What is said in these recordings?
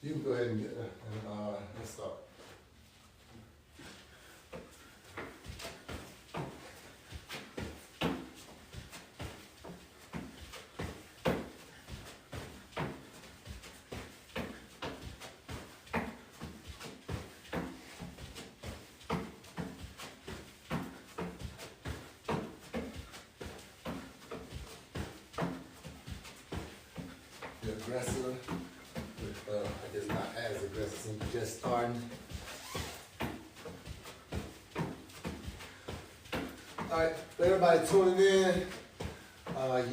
You can go ahead and get let's start. Be aggressive. I guess not as aggressive since you're just starting. All right, for everybody tuning in,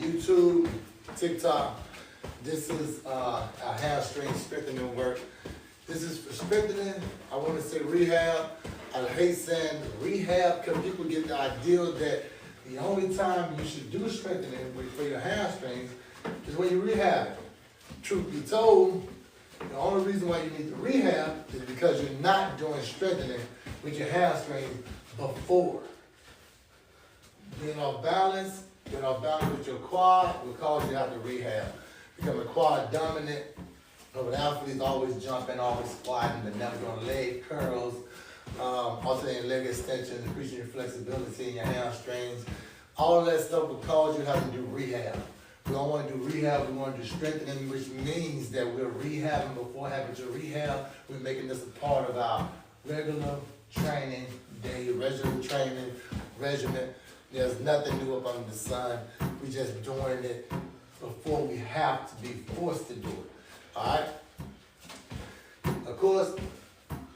YouTube, TikTok, this is our hamstring strengthening work. This is for strengthening. I want to say rehab. I hate saying rehab because people get the idea that the only time you should do strengthening for your hamstrings is when you rehab it. Truth be told, the only reason why you need to rehab is because you're not doing strengthening with your hamstrings before. Being off balance with your quad will cause you to have to rehab. Becoming quad dominant, an athlete's always jumping, always squatting, but never doing leg curls, alternating leg extension, increasing your flexibility in your hamstrings. All of that stuff will cause you to have to do rehab. We don't want to do rehab, we want to do strengthening, which means that we're rehabbing before having to rehab. We're making this a part of our regular training day, regular training regimen. There's nothing new up under the sun. We're just doing it before we have to be forced to do it. All right? Of course,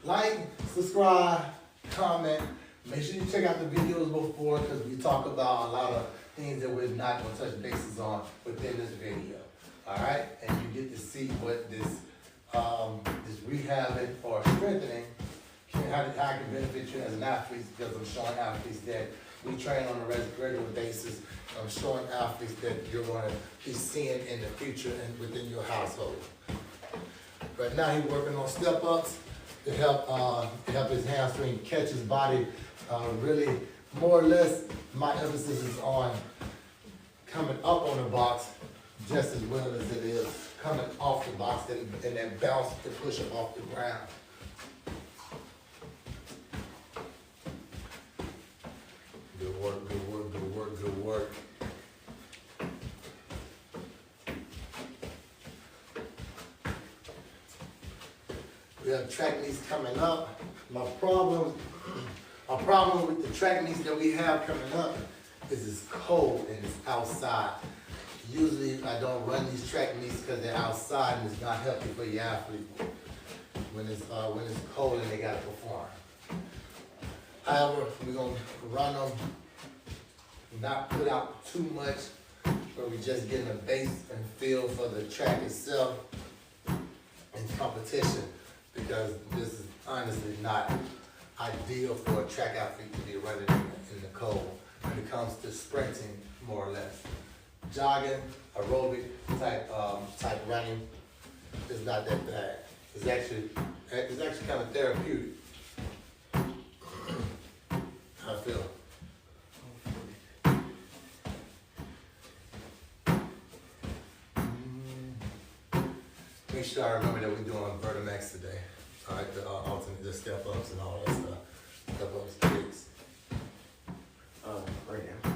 like, subscribe, comment. Make sure you check out the videos before because we talk about a lot of things that we're not going to touch bases on within this video. All right? And you get to see what this rehabbing or strengthening how it can benefit you as an athlete, because I'm showing athletes that we train on a regular basis. I'm showing athletes that you're going to be seeing in the future and within your household. Right now he's working on step-ups to help his hamstring catch his body. Really, more or less, my emphasis is on coming up on the box just as well as it is coming off the box and then bounce to push him off the ground. Good work, good work, good work, good work. We have track meets coming up. My problem with the track meets that we have coming up is it's cold and it's outside. Usually I don't run these track meets because they're outside and it's not healthy for your athlete when it's cold and they gotta perform. However, we're gonna run them, not put out too much, but we're just getting a base and feel for the track itself and competition, because this is honestly not ideal for a track athlete to be running in the cold when it comes to sprinting, more or less. Jogging, aerobic type running is not that bad. It's actually kind of therapeutic. How I feel. Make sure I remember that we're doing Vertimax today. All right, the alternate, the step ups and all that stuff. Step ups, kicks. Right now.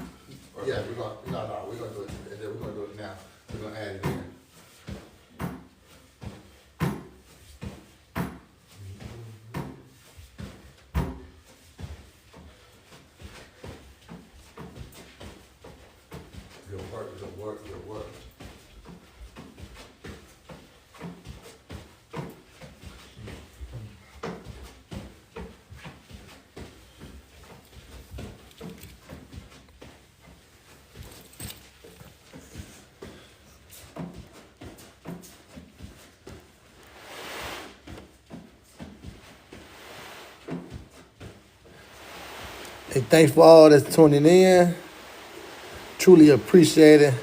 Yeah, we're gonna do it. We're gonna do it now. We're gonna add it in. Good work, good work, good work. Hey, thanks for all that's tuning in. Truly appreciate it.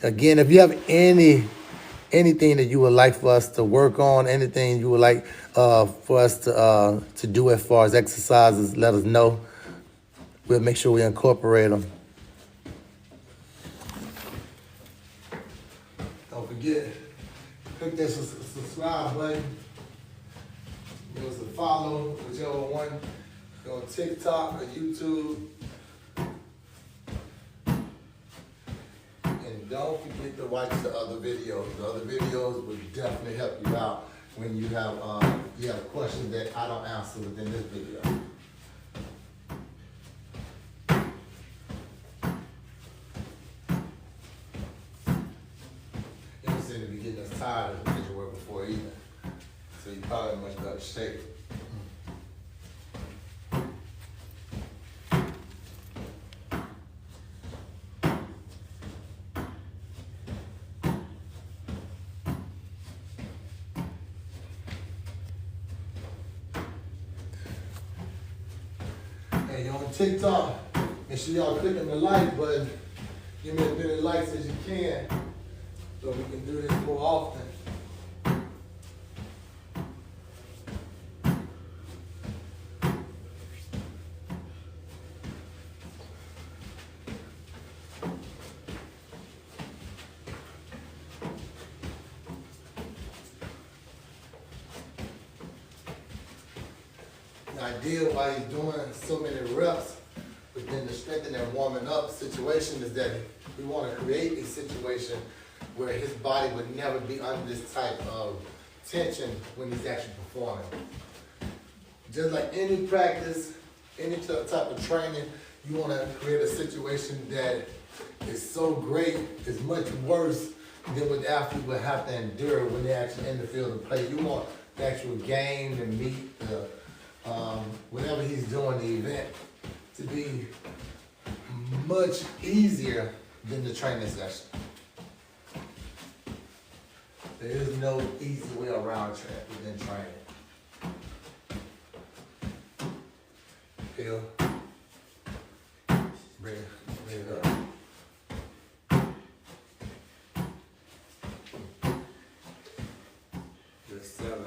Again, if you have anything that you would like for us to work on, anything you would like for us to do as far as exercises, let us know. We'll make sure we incorporate them. Don't forget, Click that subscribe button. Give us a follow, whichever one. Go on TikTok or YouTube. And don't forget to watch the other videos. The other videos will definitely help you out when you have questions that I don't answer within this video. You seem to be getting us tired of the work before eating, so you probably in much better shape. Hey, you're on TikTok, make sure y'all clicking the like button. Give me as many likes as you can so we can do this more often. The idea why he's doing so many reps within the strengthening and warming up situation is that we want to create a situation where his body would never be under this type of tension when he's actually performing. Just like any practice, any type of training, you want to create a situation that is so great, is much worse than what the athlete would have to endure when they're actually in the field of play. You want the actual game, the meet, the whatever he's doing, the event, to be much easier than the training session. There is no easy way around within training. Feel, bring it up. Just 7.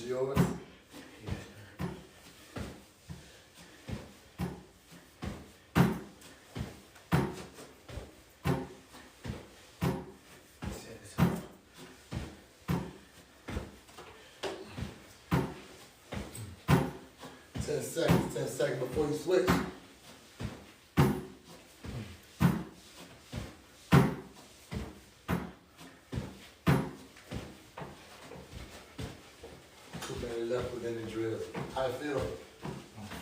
Yours? Ten seconds before you switch. Left within the drills. How I feel?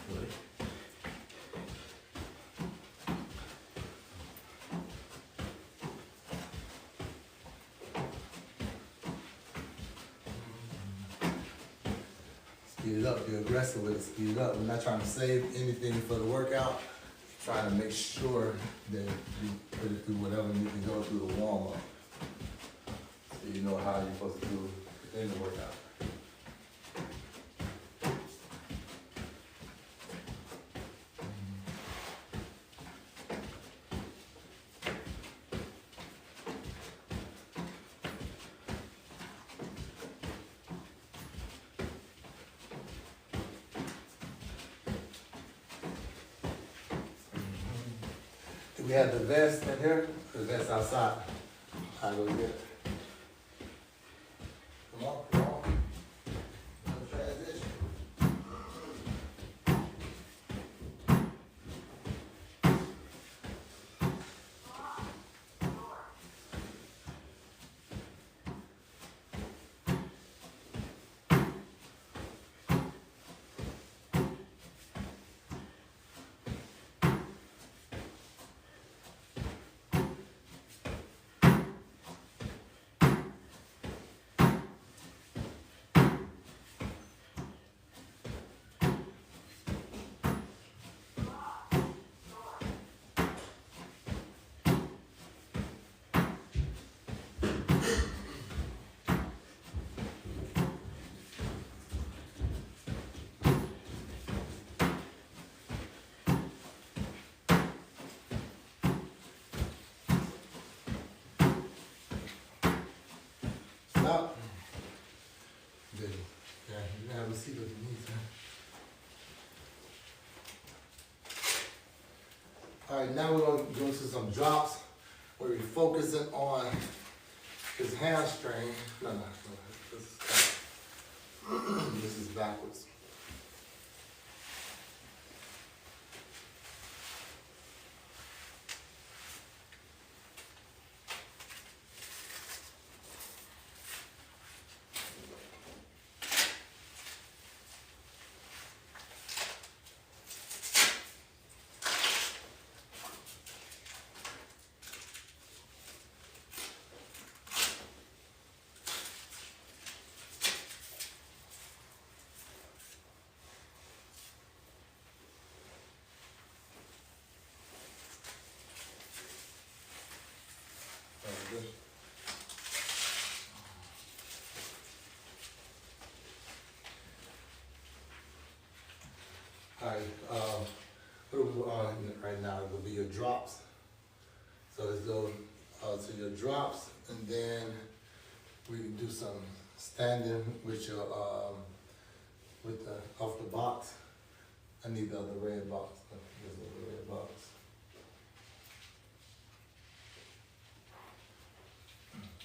Good. Speed it up, be aggressive with it, speed it up. We're not trying to save anything for the workout. We're trying to make sure that you put it through whatever needs to go through the warm-up. So you know how you're supposed to do it in the workout. We have the vest in here, the vest outside. I'll go get it. Come on, come on. Transition. out. Good. Yeah, you can have a seat if you need to. All right, now we're going to go to some drops where we're focusing on his hamstring. No, this is backwards. Alright, what we're on right now will be your drops. So let's go to your drops, and then we can do some standing with your with the off the box. I need the other red box. This is the red box.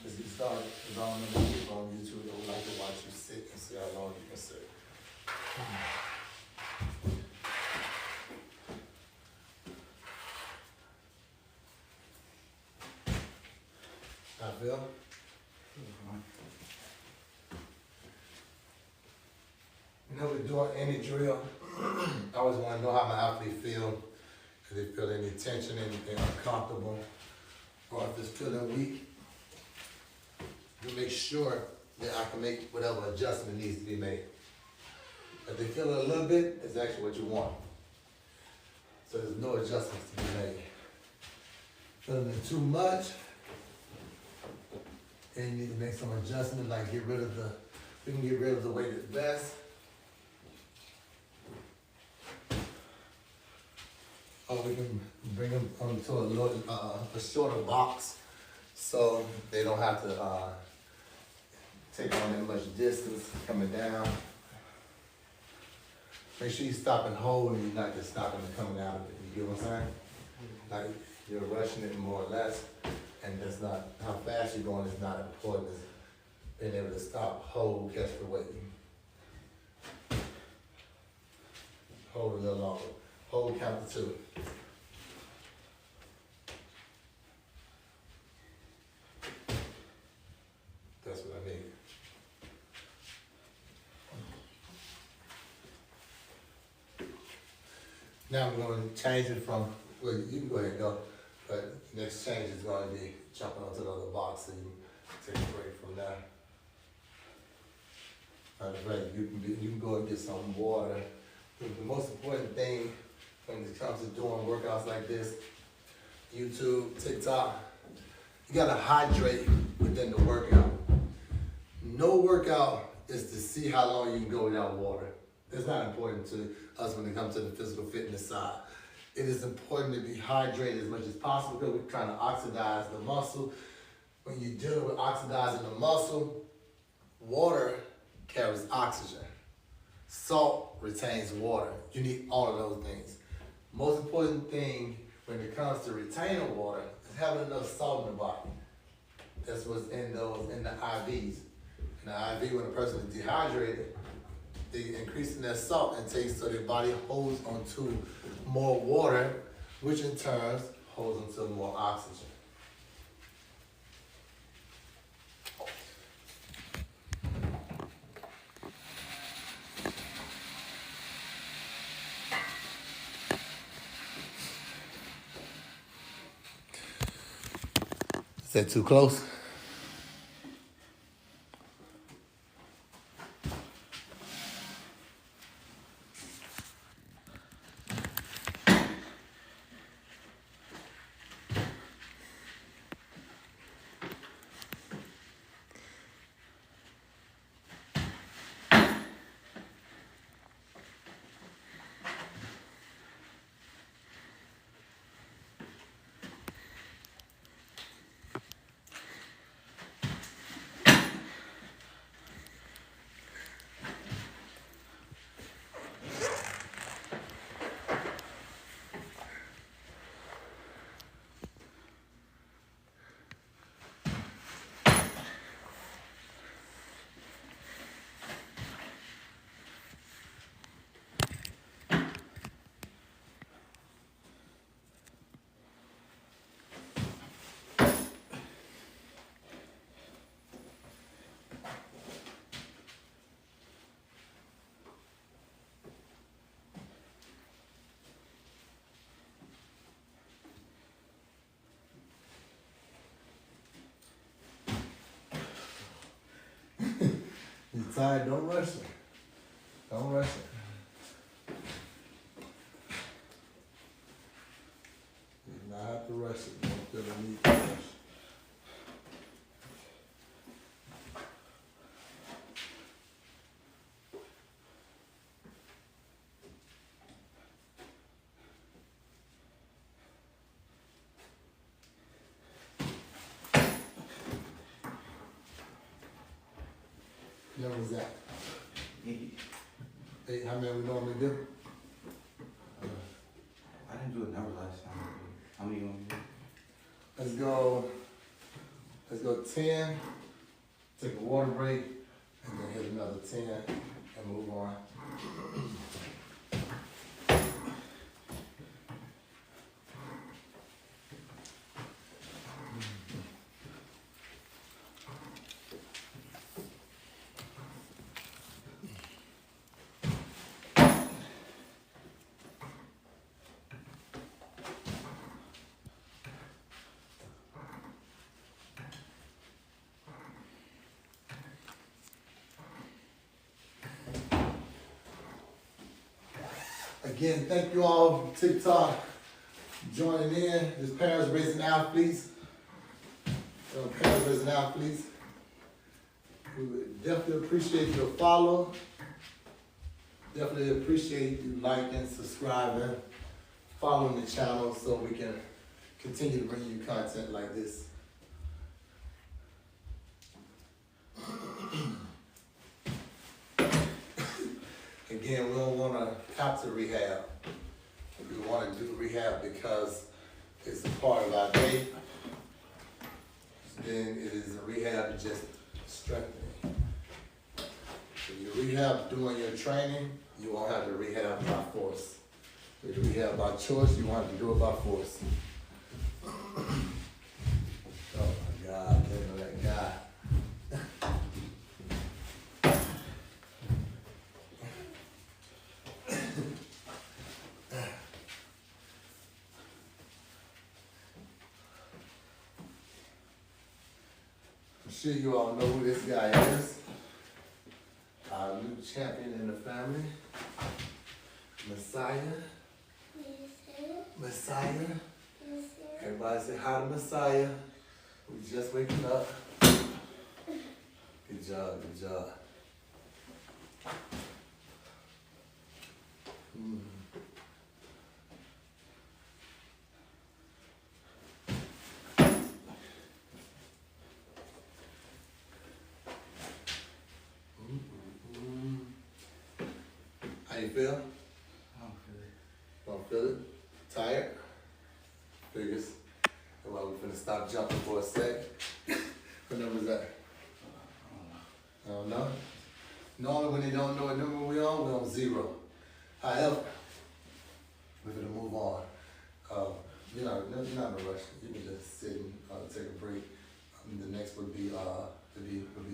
Let's get started. Because I don't know if people on YouTube that would like to watch you sit and see how long you can sit. I feel. You know, we're doing any drill. I always want to know how my athlete feel. If they feel any tension, anything uncomfortable, or if it's feeling weak. To make sure that I can make whatever adjustment needs to be made. If they feel it a little bit, it's actually what you want. So there's no adjustments to be made. Feeling it too much, and you need to make some adjustments, like we can get rid of the weighted vest. Or we can bring them onto a shorter box so they don't have to take on that much distance coming down. Make sure you stop and hold and you're not just stopping and coming out of it. You get what I'm saying? Like you're rushing it more or less, and that's not, how fast you're going is not important. It's being able to stop, hold, catch the weight. Hold a little longer. Hold, count to 2. That's what I need. Now we're going to change it from, well, you can go ahead and go, but next change is going to be jumping onto the other box, so you take a break from there. All right, you can go and get some water. The most important thing when it comes to doing workouts like this, YouTube, TikTok, you gotta hydrate within the workout. No workout is to see how long you can go without water. That's not important to us when it comes to the physical fitness side. It is important to be hydrated as much as possible because we're trying to oxidize the muscle. When you're dealing with oxidizing the muscle, water carries oxygen. Salt retains water. You need all of those things. Most important thing when it comes to retaining water is having enough salt in the body. That's what's in the IVs. In the IV, when a person is dehydrated, they increasing their salt intake so their body holds onto more water, which in turn holds onto more oxygen. Is that too close? you're tired, don't rush it. Don't rush it. You do not have to rush it. You don't feel the need to rush. What was that? 8, how many we normally do? I didn't do a number last time. How many you want to do? Let's go 10, take a water break, and then hit another 10 and move on. Again, thank you all from TikTok joining in. This Parents Raising Athletes. Parents Raising Athletes. We would definitely appreciate your follow. Definitely appreciate you liking, subscribing, following the channel so we can continue to bring you content like this. Again, we don't want to capture rehab. We want to do rehab because it's a part of our day. Then it is a rehab just strengthening. If you rehab doing your training, you won't have to rehab by force. If you rehab by choice, you want to do it by force. Oh my God, I can't know that guy. I'm sure you all know who this guy is. Our new champion in the family, Messiah. Messiah. Everybody say hi to Messiah. Who's just waking up. Good job, good job. How you feel? I don't feel it. Don't feel it? Tired? Figures. Well, we're gonna stop jumping for a sec. What number is that? I don't know. Normally when they don't know what number we're on 0. However, we're gonna move on. You're not in a rush. You can just sit and take a break. The next would be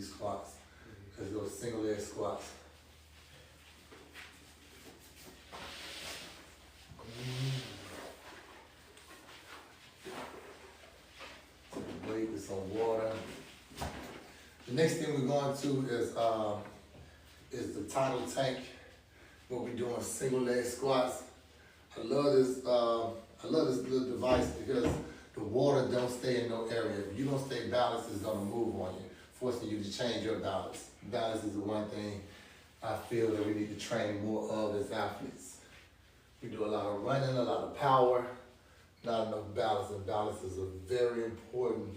squats. Let's go single leg squats. Take a break with some water. The next thing we're going to is the tidal tank. What we're doing single leg squats. I love this little device because the water don't stay in no area. If you don't stay balanced, it's gonna move on you, forcing you to change your balance. Balance is the one thing I feel that we need to train more of as athletes. We do a lot of running, a lot of power, not enough balance, and balance is a very important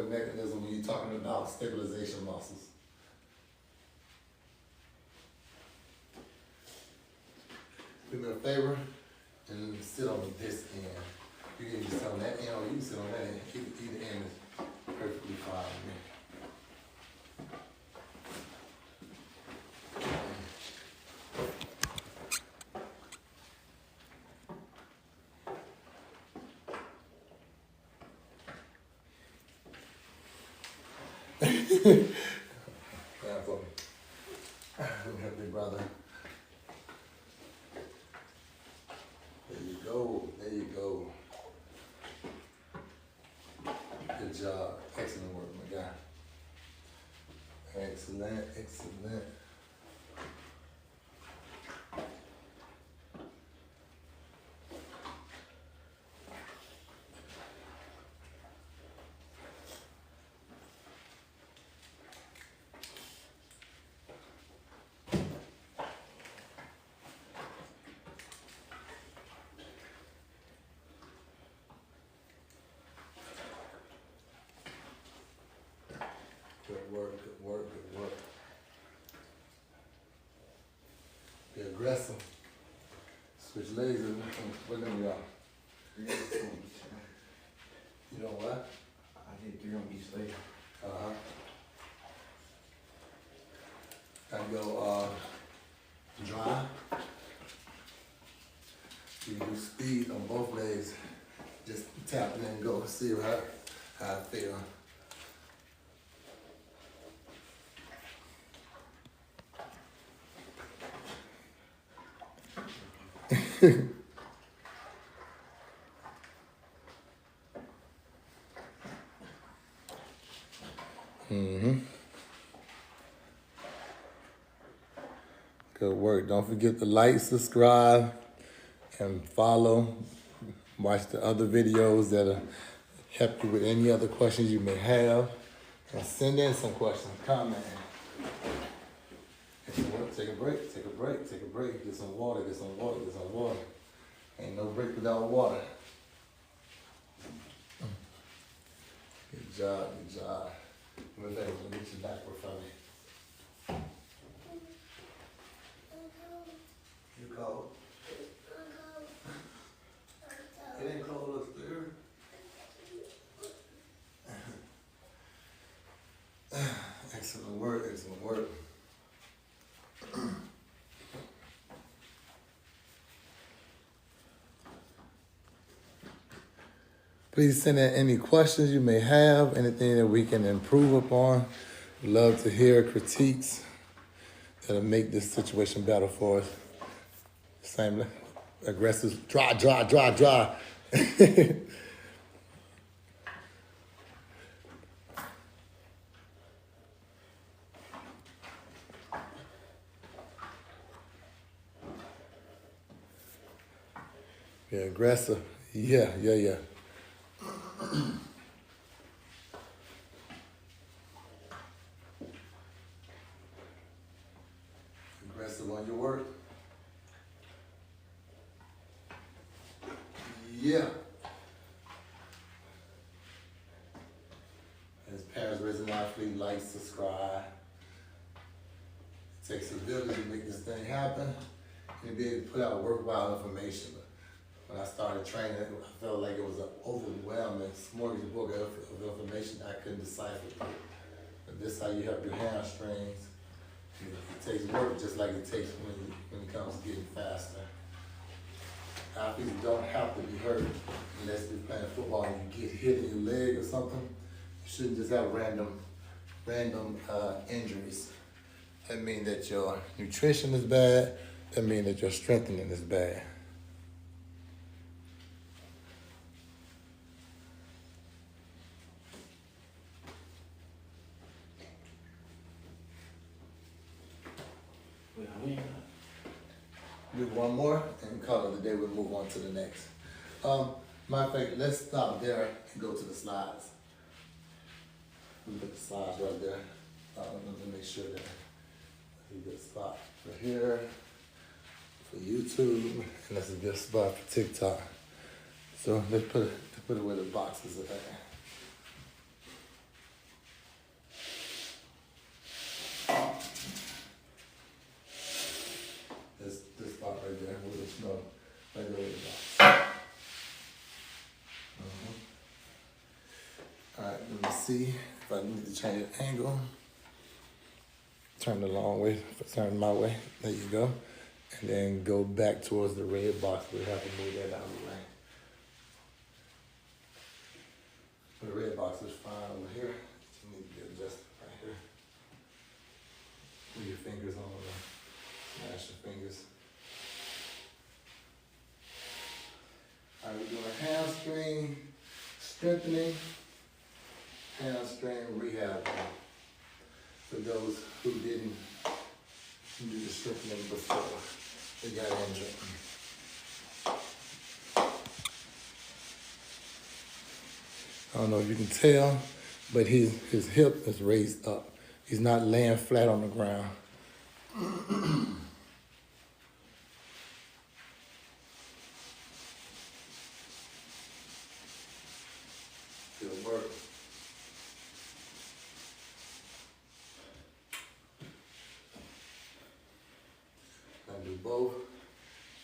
mechanism when you're talking about stabilization muscles. Do me a favor and sit on this end. You can either sit on that end or you can sit on that end. Either end is perfectly fine with me. Clap for me. Help me, brother. There you go. There you go. Good job. Excellent work, my guy. Excellent, excellent. Good work, good work, good work. Be aggressive. Switch legs and what them y'all? 3 on each. You know what? I did 3 on each leg. Uh-huh. And go dry. You do speed on both legs. Just tap it and go. See how I feel. Good work. Don't forget to like, subscribe, and follow. Watch the other videos that'll help you with any other questions you may have. And send in some questions, comment. Take a break, take a break, take a break. Get some water, get some water, get some water. Ain't no break without water. Good job, good job. Let me get you backward from me. You cold? It ain't cold, looks clear. Excellent work, excellent work. Please send in any questions you may have, anything that we can improve upon. Love to hear critiques that'll make this situation better for us. Same aggressive, dry. Yeah, aggressive. Yeah. Aggressive on your work. Yeah. As parents raising our athlete, like, subscribe. It takes a village to make this thing happen and be able to put out worthwhile information. When I started training, I felt like it was an overwhelming smorgasbord of information I couldn't decipher. But this is how you help your hamstrings. It takes work just like it takes when it comes to getting faster. Athletes don't have to be hurt unless you're playing football and you get hit in your leg or something. You shouldn't just have random injuries. That means that your nutrition is bad. That means that your strengthening is bad. Do one more and call it a day. We'll move on to the next. Matter of fact, let's stop there and go to the slides. We put the slides right there. Let me make sure that you get a spot for here, for YouTube, and that's a good spot for TikTok. So let's put it where the boxes are at. This spot right there with the snow, right there with the box. Alright, let me see if I need to change the angle. Turn the long way, turn my way. There you go. And then go back towards the red box. We have to move that out of the way. The red box is fine over here. You need to get adjusted right here. Put your fingers on the, smash your fingers. All right, we're doing hamstring strengthening, hamstring rehab. for those who didn't do the strengthening before they got injured. I don't know if you can tell, but his hip is raised up. He's not laying flat on the ground. Good work. Now do both.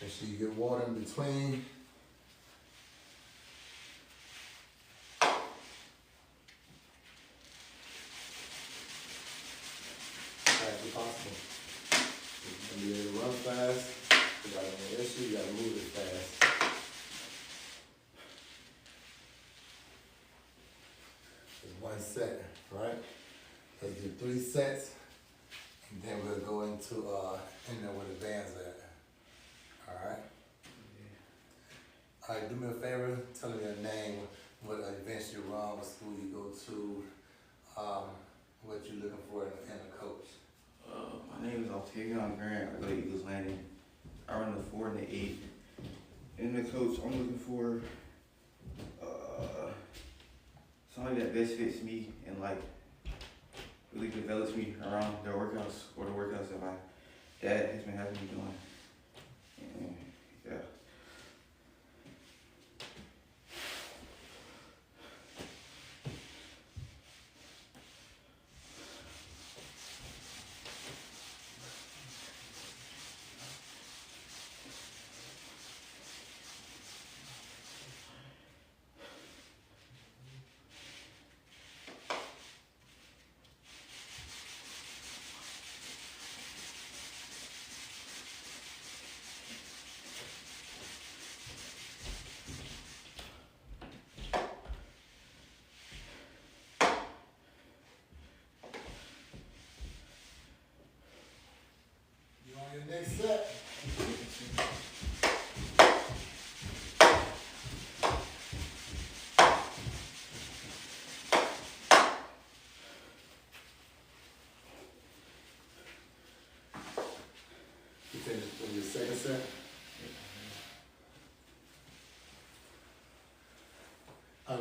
Make sure you get water in between. Fast as possible. You're gonna be able to run fast. You got an issue, you gotta move it fast. Just one set, right? Let's do 3 sets, and then we'll go into in there where the band's at. Alright? Alright, do me a favor, tell me your name, what events you run, what school you go to, what you're looking for in a coach. My name is Octavian Grant. I go to Eagles Landing. I run the 4 and the 8. In the coach, I'm looking for somebody that best fits me and like really develops me around their workouts or the workouts that my dad has been having me doing. And yeah. You on your next set? You finished with your second set?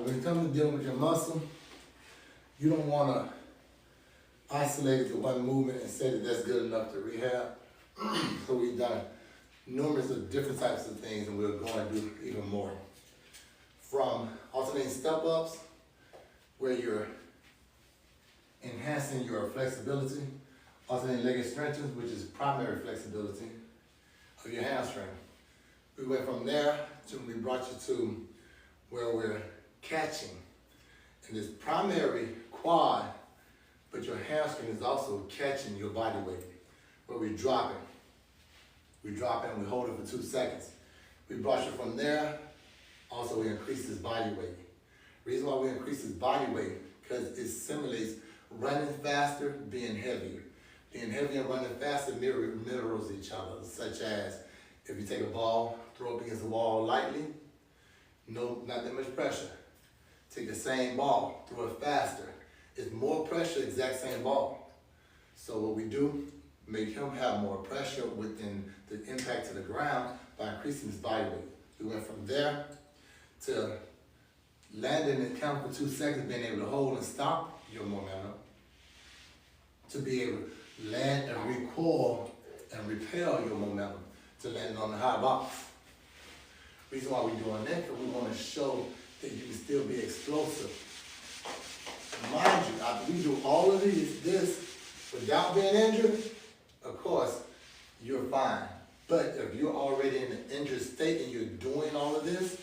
When it comes to dealing with your muscle, you don't want to isolate it to one movement and say that that's good enough to rehab. So we've done numerous of different types of things, and we're going to do even more. From alternating step-ups, where you're enhancing your flexibility, alternating leg extensions, which is primary flexibility of your hamstring. We went from there to, we brought you to where we're catching. And this primary quad, but your hamstring is also catching your body weight, where we're dropping. We drop it and we hold it for 2 seconds. We brought you from there, also we increase his body weight. Reason why we increase his body weight, because it simulates running faster, being heavier. Being heavier and running faster mirrors each other, such as if you take a ball, throw it against the wall lightly, not that much pressure. Take the same ball, throw it faster. It's more pressure, exact same ball. So what we do, make him have more pressure within the impact to the ground by increasing his body weight. We went from there to landing and count for 2 seconds, being able to hold and stop your momentum, to be able to land and recoil and repel your momentum, to landing on the high box. Reason why we're doing that, because we want to show that you can still be explosive. Mind you, after we do all of this without being injured, of course, you're fine. But if you're already in an injured state and you're doing all of this,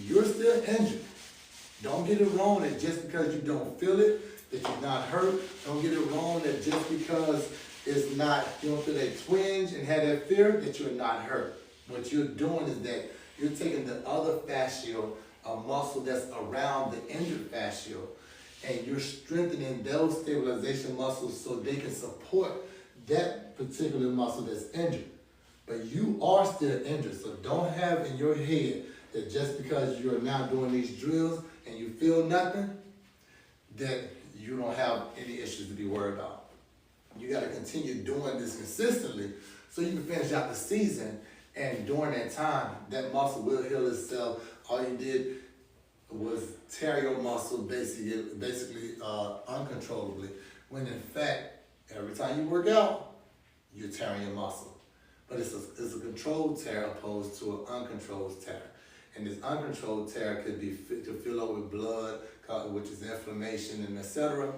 you're still injured. Don't get it wrong that just because you don't feel it, that you're not hurt. Don't get it wrong that just because it's not, you don't feel that twinge and have that fear, that you're not hurt. What you're doing is that you're taking the other fascial, a muscle that's around the injured fascial, and you're strengthening those stabilization muscles so they can support that particular muscle that's injured. But you are still injured, so don't have in your head that just because you're now doing these drills and you feel nothing, that you don't have any issues to be worried about. You gotta continue doing this consistently so you can finish out the season, and during that time, that muscle will heal itself. All you did was tear your muscle basically uncontrollably, when in fact, every time you work out, you're tearing your muscle. But it's a controlled tear opposed to an uncontrolled tear. And this uncontrolled tear could be to fill up with blood, which is inflammation and etc.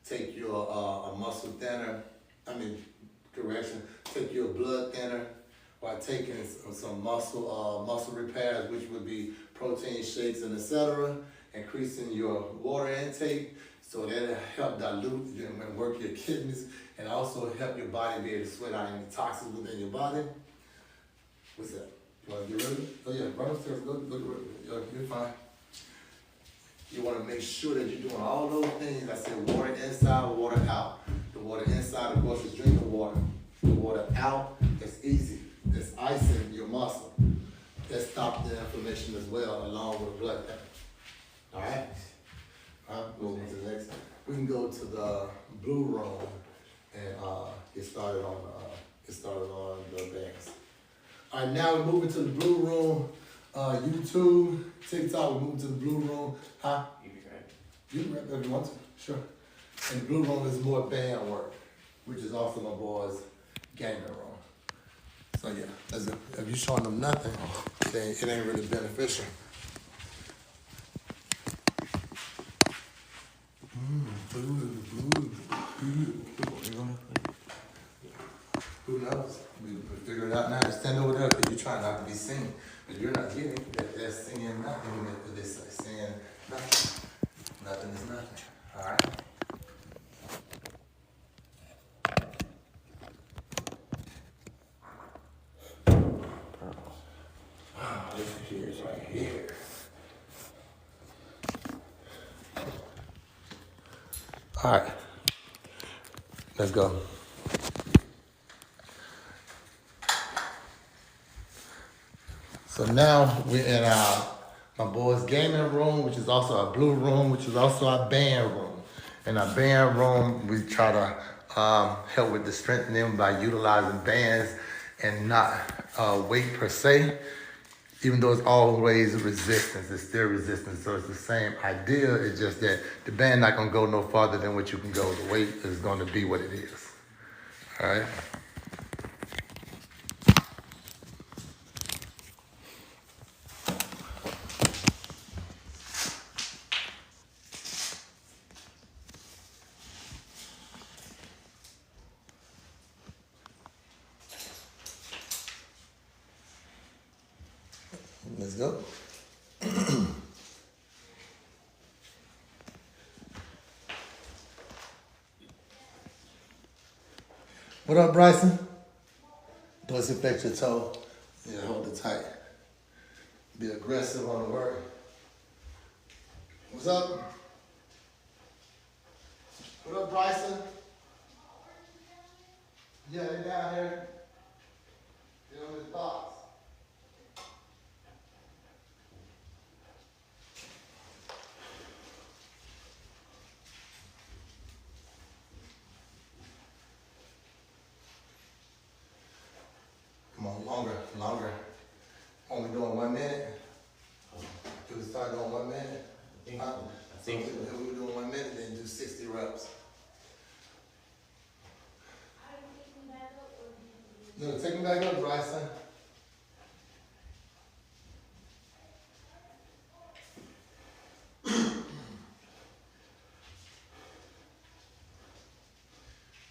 Take your a muscle thinner, take your blood thinner while taking some muscle repairs, which would be protein shakes and etc. Increasing your water intake, so that'll help dilute and work your kidneys, and also help your body be able to sweat out any toxins within your body. What's that? You want to get ready? Oh yeah, run upstairs. You're fine. You want to make sure that you're doing all those things. I said water inside, water out. The water inside, of course, is drinking water. The water out is easy. It's icing your muscle. That stops the inflammation as well, along with blood pressure. All right? Moving to the next. We can go to the blue room and get started on the bands. All right, now we're moving to the blue room. YouTube, TikTok, we're moving to the blue room. Huh? You can rap if you want to, sure. And the blue room is more band work, which is also my boys' gaming room. So yeah, if you showing them nothing, then it ain't really beneficial. Who knows? We figure it out now. Stand over there because you're trying not to be seen. But you're not getting that they're singing nothing when they're saying nothing. Nothing is nothing. All right? This here is right here. All right. Let's go. So now we're in my boys' gaming room, which is also our blue room, which is also our band room. In our band room, we try to help with the strengthening by utilizing bands and not weight per se. Even though it's always resistance, it's still resistance. So it's the same idea. It's just that the band not gonna go no farther than what you can go. The weight is gonna be what it is. All right. Let's go. What up, Bryson? Disinfect your toe. Yeah, hold it tight. Be aggressive on the work. What's up? What up, Bryson? Yeah, they down here. Get on this box. Come on, longer. Only doing 1 minute. Do we start doing 1 minute? I think so. If we're doing 1 minute, then do 60 reps. No, take him back up, Bryson.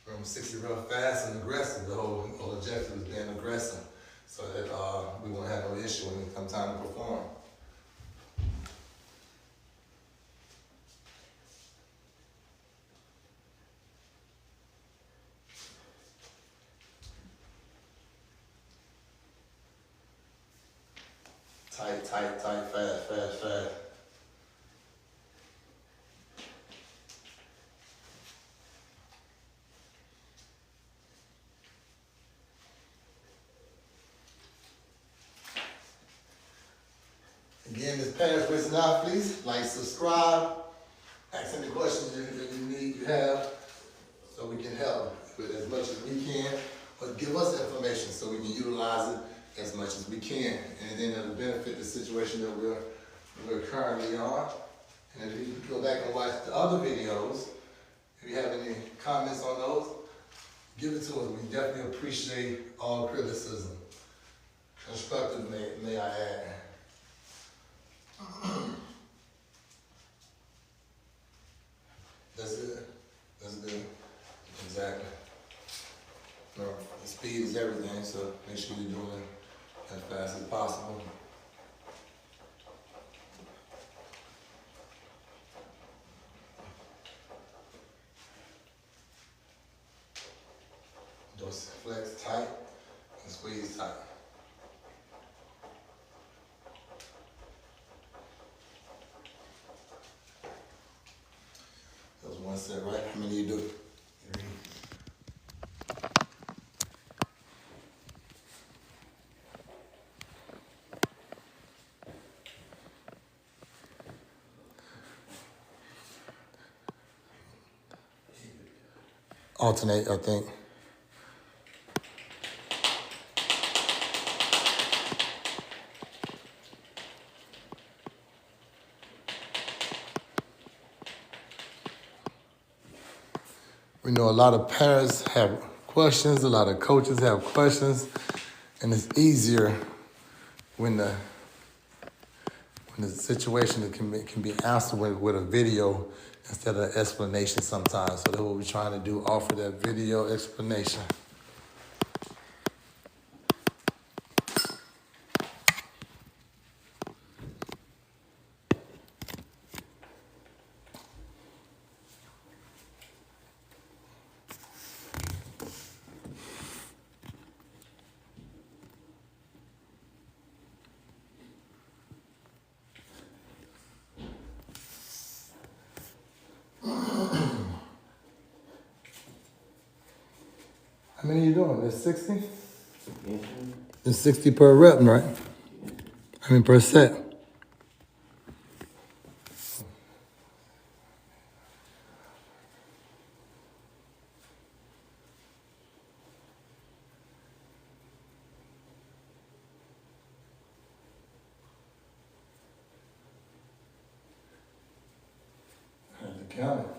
Remember, 60 real fast and aggressive. The whole objective is being aggressive, so that we won't have no issue when it comes time to perform. Tight, fast. Again, this parents listen out, please. Like, subscribe, ask any questions you have, so we can help. with as much as we can, but give us information so we can utilize it as much as we can. And then it'll benefit the situation that we're currently on. And if you go back and watch the other videos, if you have any comments on those, give it to us. We definitely appreciate all criticism. Constructive, may I add. That's it. That's good. Exactly. No, the speed is everything, so make sure you're doing it as fast as possible. Just flex tight and squeeze tight. That was one set, right? How many you do? 3. Alternate, I think. We know a lot of parents have questions, a lot of coaches have questions, and it's easier when the situation can be answered with a video instead of an explanation sometimes. So that's what we're trying to do, offer that video explanation. How many are you doing? There's 60? Yeah. It's 60 per rep, right? I mean per set. I have to count it.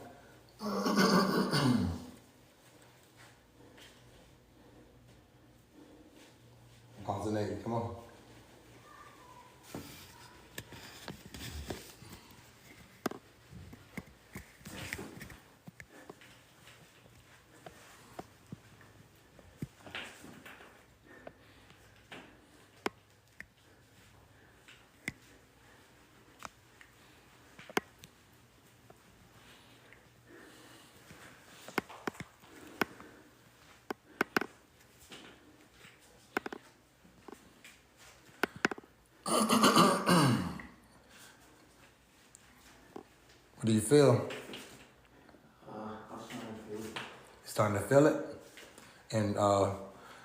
Alternate, come on. What do you feel? I'm starting to feel it. Starting to feel it? And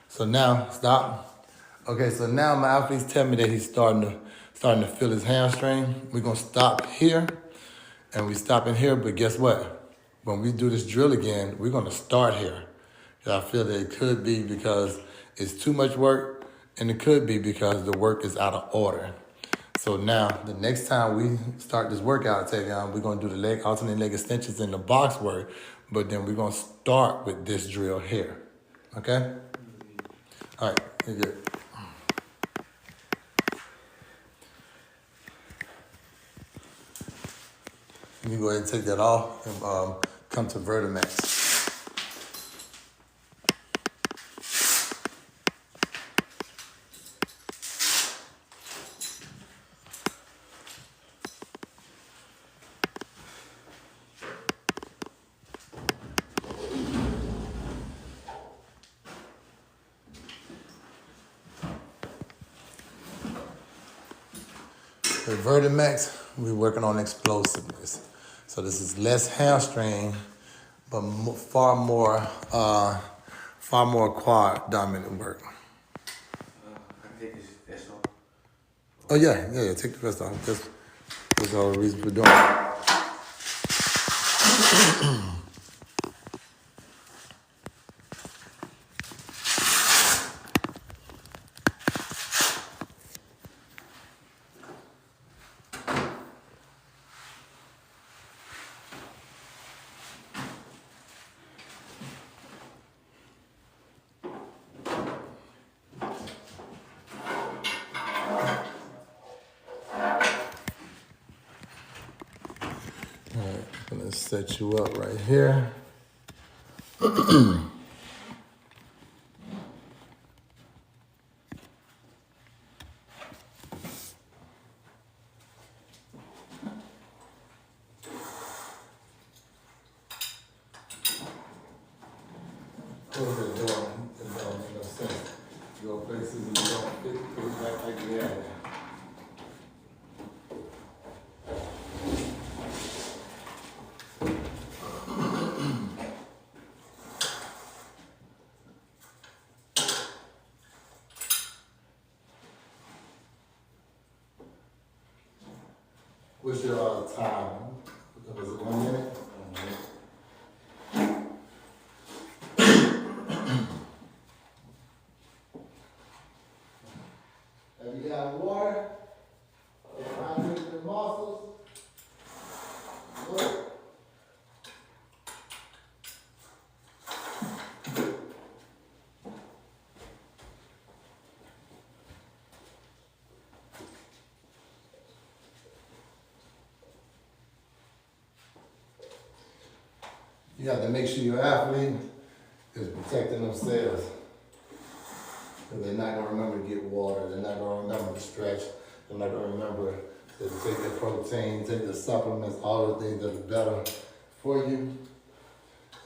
so now, stop. Okay, so now my athletes tell me that he's starting to feel his hamstring. We're gonna stop here, and we stop in here, but guess what? When we do this drill again, we're gonna start here. I feel that it could be because it's too much work, and it could be because the work is out of order. So now, the next time we start this workout, we're gonna do the alternate leg extensions in the box work, but then we're gonna start with this drill here, okay? All right, you're good. Let me go ahead and take that off and come to Vertimax. With Vertimax, we're working on explosiveness. So this is less hamstring, but far more quad dominant work. I can take this off. Oh yeah, take the rest off. That's all the reason we're doing it. Gonna set you up right here. Close the door. It don't make no sense. Your places and you don't fit it back like you had it. What's your time? Was it 1 minute? Have you got water? Hydrate your muscles? Good. You have to make sure your athlete is protecting themselves. Because they're not going to remember to get water. They're not going to remember to stretch. They're not going to remember to take their protein, take the supplements, all the things that are better for you.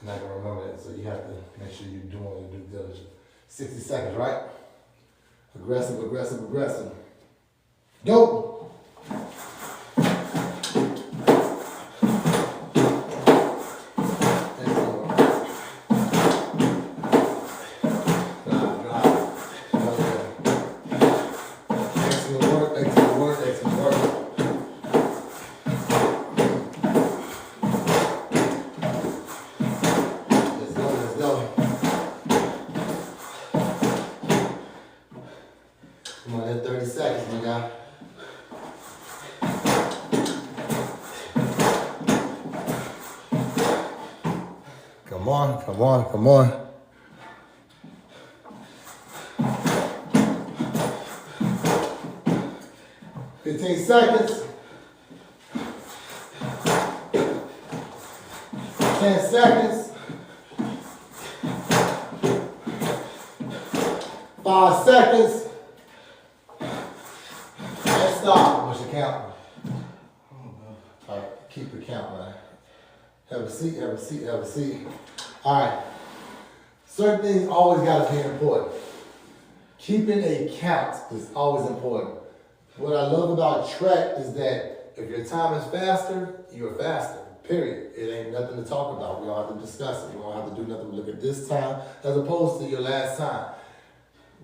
They're not going to remember that. So you have to make sure you're doing your due diligence. 60 seconds, right? Aggressive, aggressive, aggressive. Go! Come on, in 30 seconds, my guy. Come on, come on, come on. Fifteen seconds. 10 seconds. 5 seconds. And stop. What's your count? All right, keep the count, man. Have a seat, have a seat, have a seat. All right. Certain things always got to be important. Keeping a count is always important. What I love about track is that if your time is faster, you're faster. Period. It ain't nothing to talk about. We don't have to discuss it. We don't have to do nothing. Look at this time as opposed to your last time.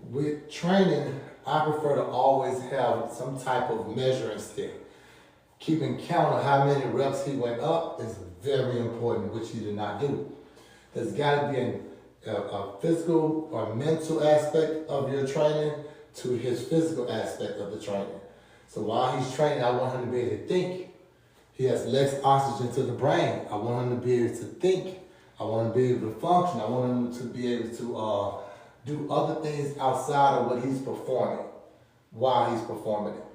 With training, I prefer to always have some type of measuring stick. Keeping count of how many reps he went up is very important, which he did not do. There's got to be a physical or mental aspect of your training to his physical aspect of the training. So while he's training, I want him to be able to think. He has less oxygen to the brain. I want him to be able to think. I want him to be able to function. I want him to be able to do other things outside of what he's performing while he's performing it.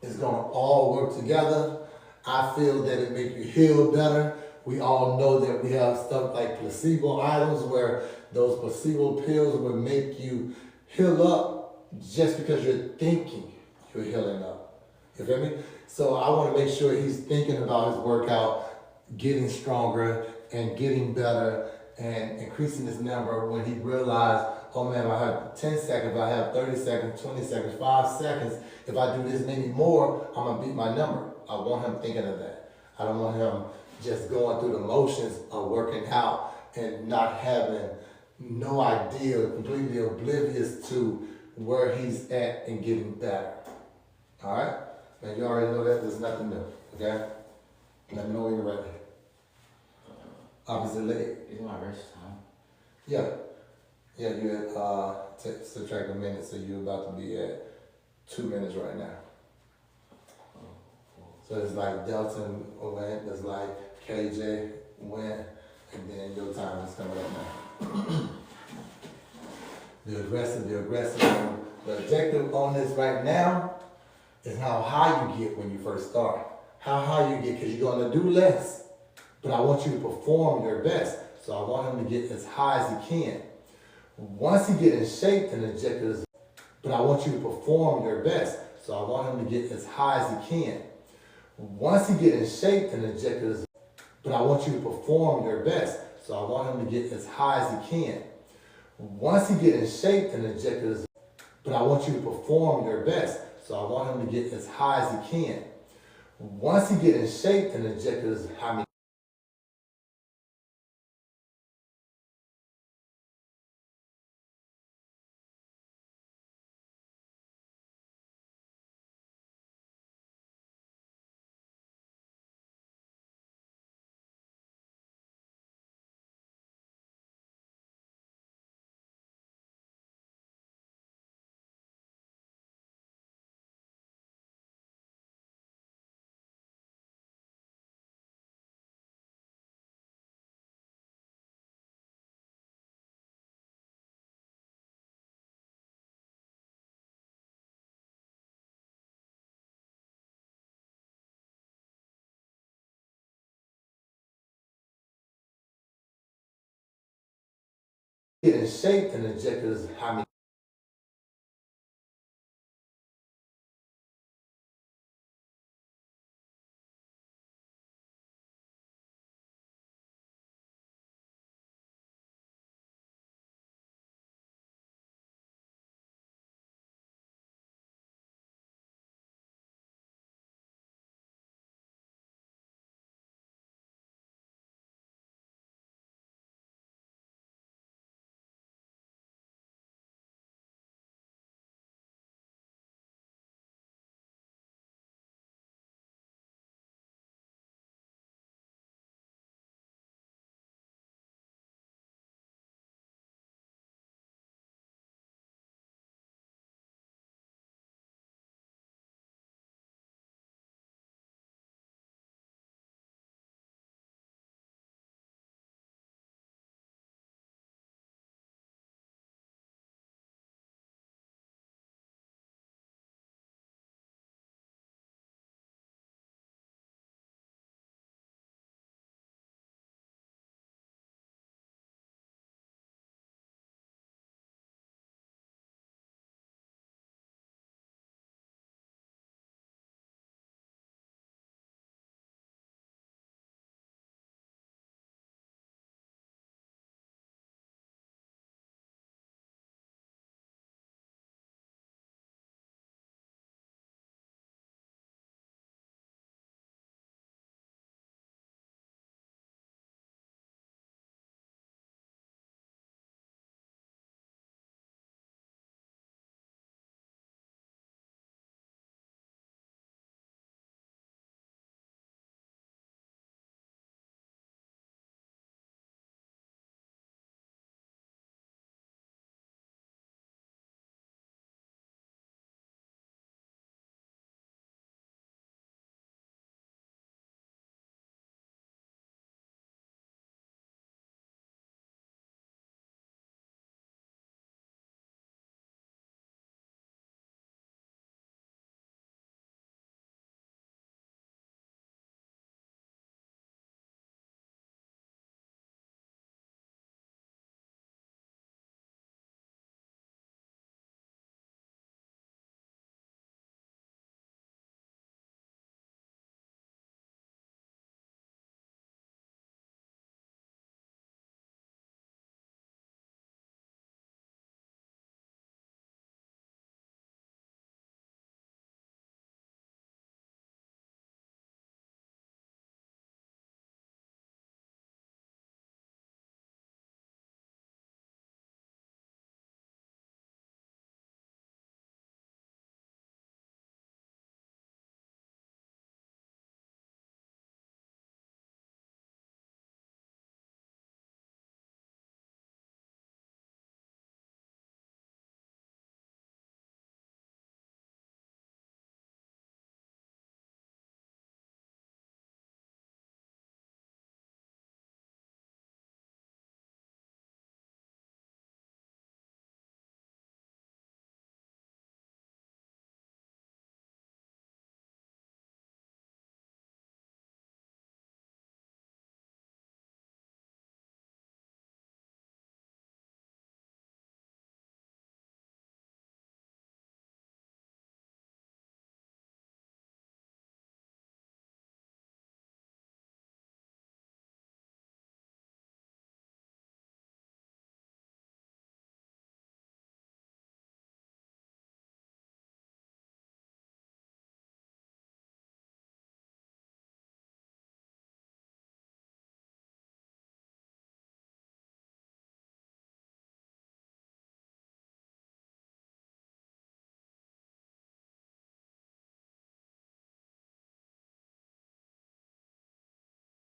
It's going to all work together. I feel that it makes you heal better. We all know that we have stuff like placebo items where those placebo pills will make you heal up just because you're thinking you're healing up. You feel me? So I want to make sure he's thinking about his workout, getting stronger and getting better and increasing his number when he realized, oh man, if I have 10 seconds, if I have 30 seconds, 20 seconds, 5 seconds, if I do this many more, I'm going to beat my number. I want him thinking of that. I don't want him just going through the motions of working out and not having no idea, completely oblivious to where he's at and getting better. All right? And you already know that there's nothing new, okay? Let me know when you're ready. Opposite leg. Is my rest time? Yeah. Yeah, you at, subtract a minute, so you're about to be at 2 minutes right now. So it's like Delton went, it's like KJ went, and then your time is coming up now. Be aggressive, be aggressive. The objective on this right now is how high you get when you first start. How high you get, because you're going to do less. but I want you to perform your best. So I want him to get as high as he can. Once he get in shape, then inject it as, but I want you to perform your best. So I want him to get as high as he can. Once he get in shape, then inject it as, but I want you to perform your best. So I want him to get as high as he can. Once he get in shape, then inject it as, but I want you to perform your best. So I want him to get as high as he can. Once he get in shape, then inject it as how many. Get in shape, then inject it as how many.